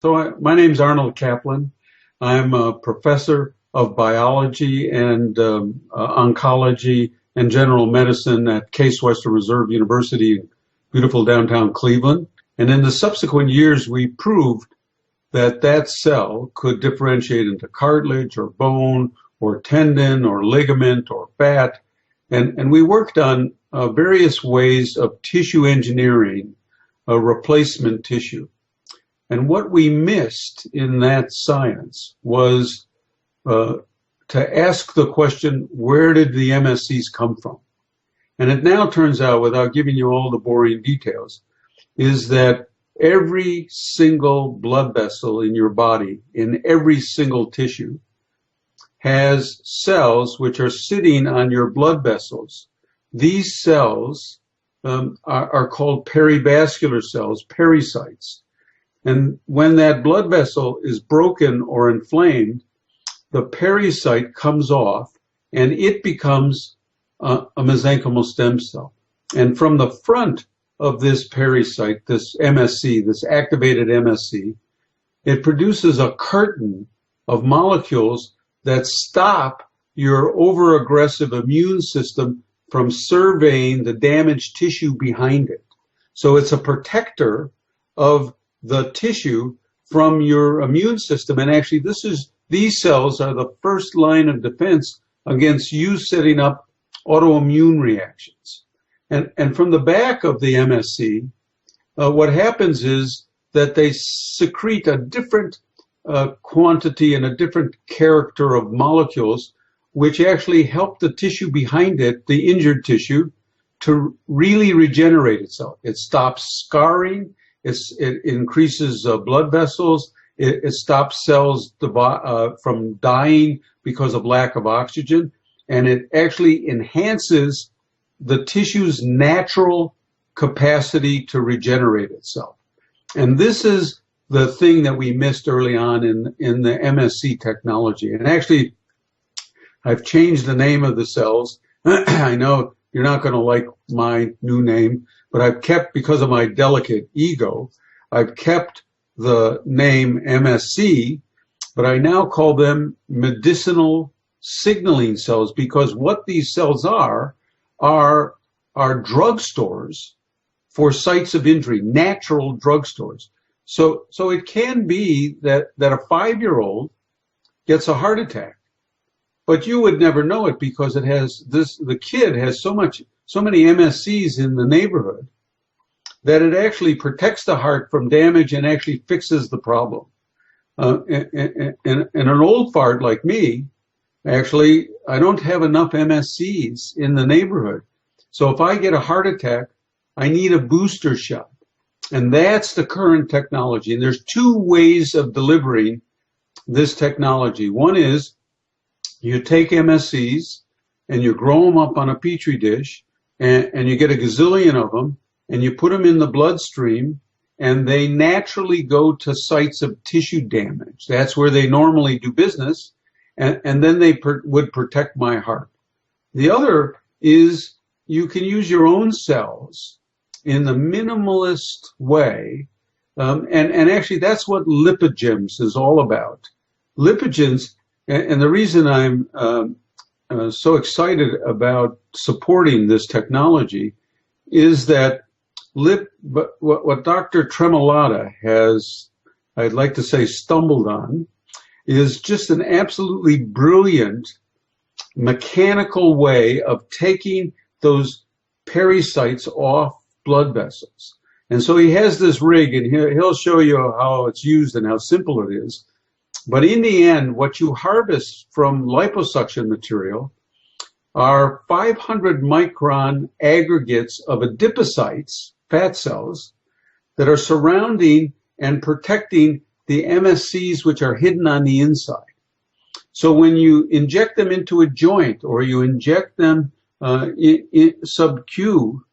My name's Arnold Kaplan. I'm a professor of biology and oncology and general medicine at Case Western Reserve University in beautiful downtown Cleveland. And in the subsequent years, we proved that that cell could differentiate into cartilage or bone or tendon or ligament or fat. And we worked on various ways of tissue engineering a replacement tissue. And what we missed in that science was to ask the question, where did the MSCs come from? And it now turns out, without giving you all the boring details, is that every single blood vessel in your body, in every single tissue, has cells which are sitting on your blood vessels. These cells are called perivascular cells, pericytes. And when that blood vessel is broken or inflamed, the pericyte comes off and it becomes a mesenchymal stem cell. And from the front of this pericyte, this MSC, this activated MSC, it produces a curtain of molecules that stop your overaggressive immune system from surveying the damaged tissue behind it. So it's a protector of the tissue from your immune system. And actually, these cells are the first line of defense against you setting up autoimmune reactions. And from the back of the MSC, what happens is that they secrete a different quantity and a different character of molecules, which actually help the tissue behind it, the injured tissue, to really regenerate itself. It stops scarring. It increases blood vessels. It stops cells from dying because of lack of oxygen. And it actually enhances the tissue's natural capacity to regenerate itself. And this is the thing that we missed early on in the MSC technology. And actually, I've changed the name of the cells. I know you're not going to like my new name, but I've kept, because of my delicate ego, I've kept the name MSC, but I now call them medicinal signaling cells, because what these cells are drugstores for sites of injury, natural drugstores. So it can be that a 5-year-old gets a heart attack, but you would never know it because the kid has so many MSCs in the neighborhood that it actually protects the heart from damage and actually fixes the problem. And an old fart like me, actually, I don't have enough MSCs in the neighborhood. So if I get a heart attack, I need a booster shot. And that's the current technology. And there's two ways of delivering this technology. One is you take MSCs and you grow them up on a petri dish, and you get a gazillion of them, and you put them in the bloodstream, and they naturally go to sites of tissue damage. That's where they normally do business, and then they would protect my heart. The other is you can use your own cells in the minimalist way, and actually that's what lipogems is all about. Lipogens, and the reason I'm so excited about supporting this technology is that what Dr. Tremolata has, I'd like to say, stumbled on, is just an absolutely brilliant mechanical way of taking those pericytes off blood vessels. And so he has this rig, and he'll show you how it's used and how simple it is. But in the end, what you harvest from liposuction material are 500 micron aggregates of adipocytes, fat cells, that are surrounding and protecting the MSCs which are hidden on the inside. So when you inject them into a joint or you inject them sub-Q,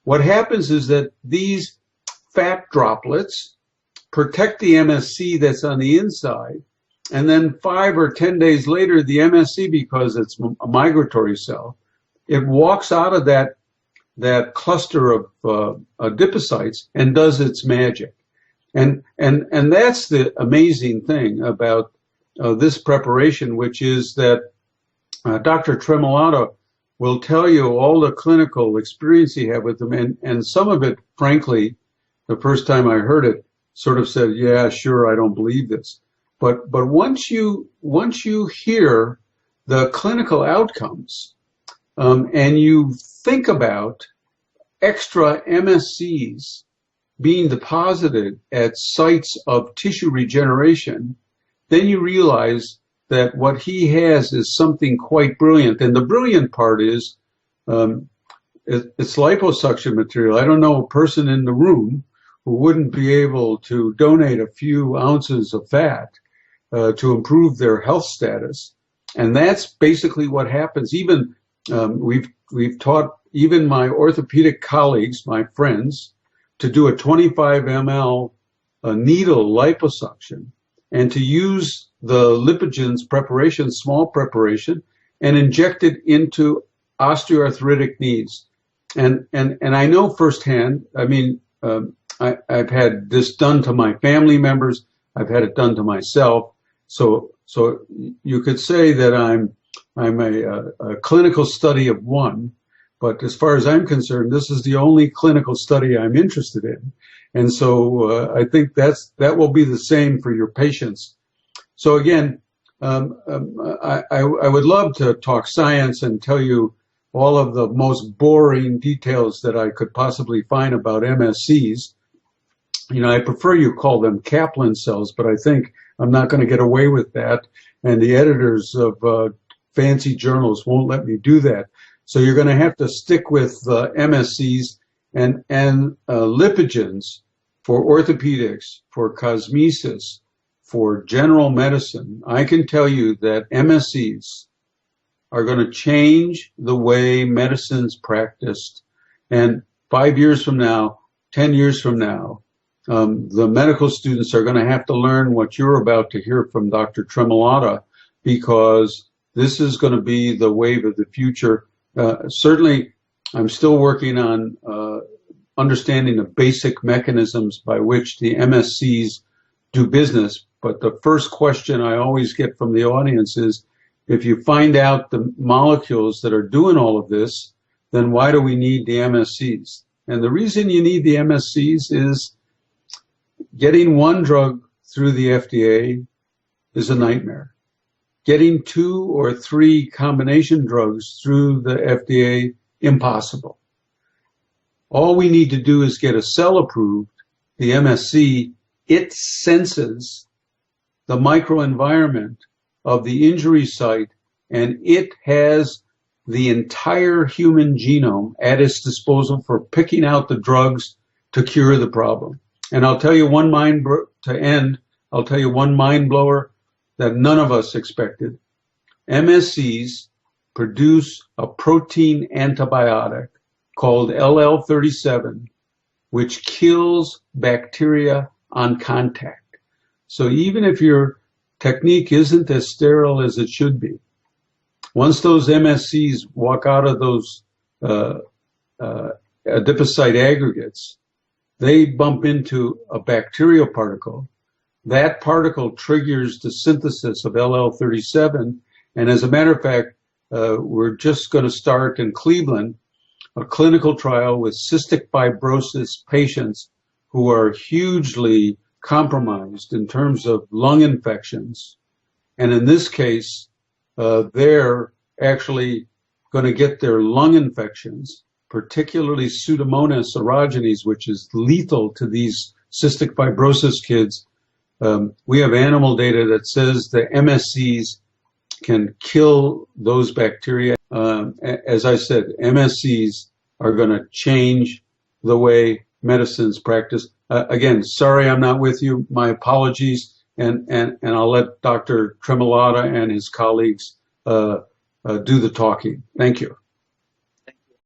what happens is that these fat droplets protect the MSC that's on the inside, and then 5 or 10 days later, the MSC, because it's a migratory cell, it walks out of that cluster of adipocytes and does its magic. And that's the amazing thing about this preparation, which is that Dr. Tremolata will tell you all the clinical experience he had with them, and some of it, frankly, the first time I heard it, sort of said, "Yeah, sure, I don't believe this." But once you hear the clinical outcomes, and you think about extra MSCs being deposited at sites of tissue regeneration, then you realize that what he has is something quite brilliant. And the brilliant part is it's liposuction material. I don't know a person in the room who wouldn't be able to donate a few ounces of fat to improve their health status. And that's basically what happens. Even we've taught even my orthopedic colleagues, my friends, to do a 25 ml needle liposuction and to use the lipogens preparation, small preparation, and inject it into osteoarthritic knees. And I know firsthand, I mean, I've had this done to my family members. I've had it done to myself. So you could say that I'm a clinical study of one, but as far as I'm concerned, this is the only clinical study I'm interested in. And so I think that will be the same for your patients. So again, I would love to talk science and tell you all of the most boring details that I could possibly find about MSCs. You know, I prefer you call them Kaplan cells, but I think I'm not going to get away with that. And the editors of fancy journals won't let me do that. So you're going to have to stick with MSCs and lipogens for orthopedics, for cosmesis, for general medicine. I can tell you that MSCs are going to change the way medicine's practiced. And 5 years from now, 10 years from now, the medical students are going to have to learn what you're about to hear from Dr. Tremolata, because this is going to be the wave of the future. Certainly, I'm still working on understanding the basic mechanisms by which the MSCs do business. But the first question I always get from the audience is, if you find out the molecules that are doing all of this, then why do we need the MSCs? And the reason you need the MSCs is getting one drug through the FDA is a nightmare. Getting 2 or 3 combination drugs through the FDA, impossible. All we need to do is get a cell approved, the MSC. It senses the microenvironment of the injury site, and it has the entire human genome at its disposal for picking out the drugs to cure the problem. And I'll tell you one I'll tell you one mind blower that none of us expected. MSCs produce a protein antibiotic called LL37, which kills bacteria on contact. So even if your technique isn't as sterile as it should be, once those MSCs walk out of those adipocyte aggregates, they bump into a bacterial particle. That particle triggers the synthesis of LL37. And as a matter of fact, we're just going to start in Cleveland a clinical trial with cystic fibrosis patients who are hugely compromised in terms of lung infections. And in this case, they're actually going to get their lung infections, particularly Pseudomonas aerogenes, which is lethal to these cystic fibrosis kids. We have animal data that says the MSCs can kill those bacteria. As I said, MSCs are going to change the way medicine's practiced. Again, sorry I'm not with you. My apologies. And I'll let Dr. Tremolata and his colleagues do the talking. Thank you.